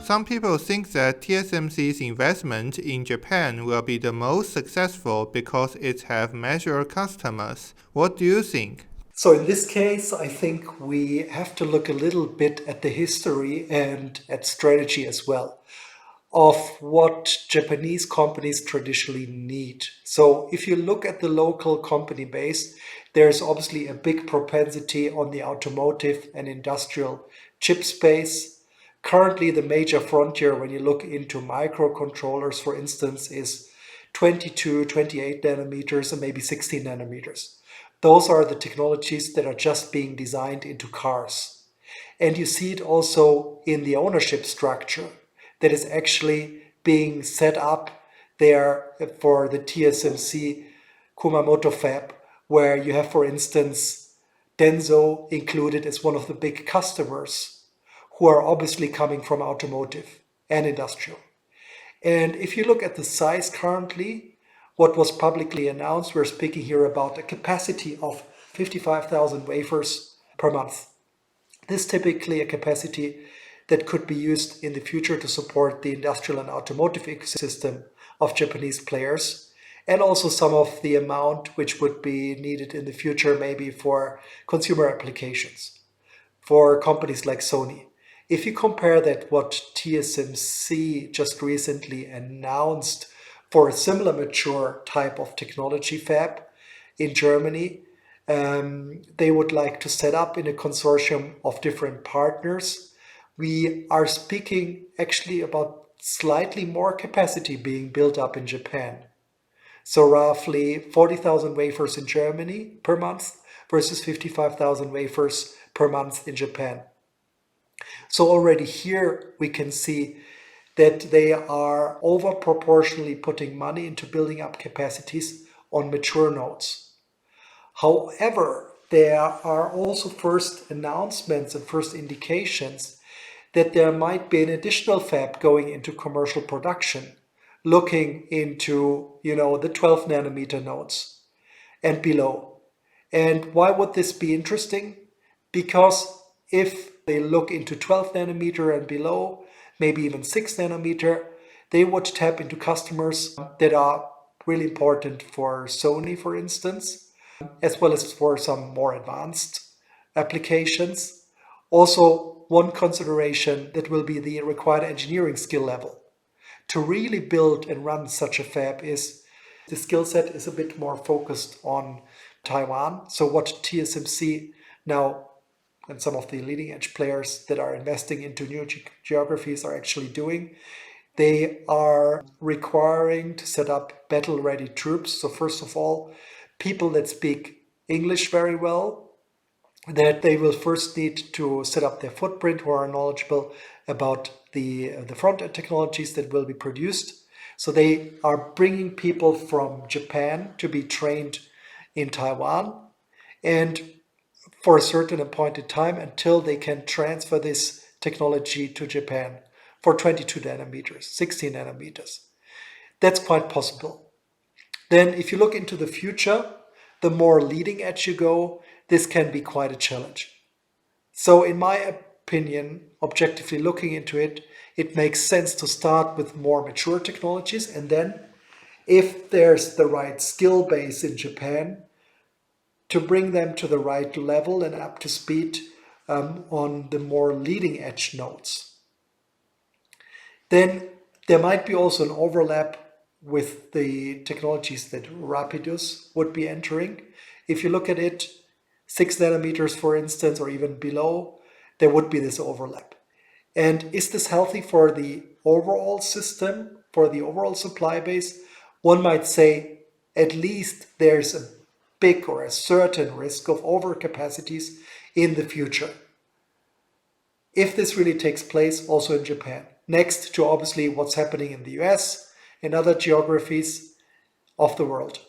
Some people think that TSMC's investment in Japan will be the most successful because it has major customers. What do you think? So in this case, I think we have to look a little bit at the history and at strategy as well of what Japanese companies traditionally need. So if you look at the local company base, there's obviously a big propensity on the automotive and industrial chip space. Currently, the major frontier when you look into microcontrollers, for instance, is 22, 28 nanometers and maybe 16 nanometers. Those are the technologies that are just being designed into cars. And you see it also in the ownership structure that is actually being set up there for the TSMC Kumamoto fab, where you have, for instance, Denso included as one of the big customers who are obviously coming from automotive and industrial. And if you look at the size currently, what was publicly announced, we're speaking here about a capacity of 55,000 wafers per month. This is typically a capacity that could be used in the future to support the industrial and automotive ecosystem of Japanese players, and also some of the amount which would be needed in the future maybe for consumer applications for companies like Sony. If you compare that what TSMC just recently announced for a similar mature type of technology fab in Germany, they would like to set up in a consortium of different partners. We are speaking actually about slightly more capacity being built up in Japan. So roughly 40,000 wafers in Germany per month versus 55,000 wafers per month in Japan. So already here we can see that they are over proportionally putting money into building up capacities on mature nodes. However, there are also first announcements and first indications that there might be an additional fab going into commercial production, looking into, the 12 nanometer nodes and below. And why would this be interesting? Because if they look into 12 nanometer and below, maybe even 6 nanometer, they would tap into customers that are really important for Sony, for instance, as well as for some more advanced applications. Also, one consideration that will be the required engineering skill level. To really build and run such a fab is the skill set is a bit more focused on Taiwan. So what TSMC now and some of the leading edge players that are investing into new geographies are actually doing, they are requiring to set up battle-ready troops. So first of all, people that speak English very well, that they will first need to set up their footprint, who are knowledgeable about the front-end technologies that will be produced. So they are bringing people from Japan to be trained in Taiwan, and for a certain appointed time until they can transfer this technology to Japan for 22 nanometers, 16 nanometers. That's quite possible. Then if you look into the future, the more leading edge you go, this can be quite a challenge. So in my opinion, objectively looking into it, it makes sense to start with more mature technologies, and then if there's the right skill base in Japan, to bring them to the right level and up to speed on the more leading edge nodes. Then there might be also an overlap with the technologies that Rapidus would be entering. If you look at it, 6 nanometers, for instance, or even below, there would be this overlap. And is this healthy for the overall system, for the overall supply base? One might say at least there's a big or a certain risk of overcapacities in the future, if this really takes place also in Japan. Next to obviously what's happening in the US and other geographies of the world.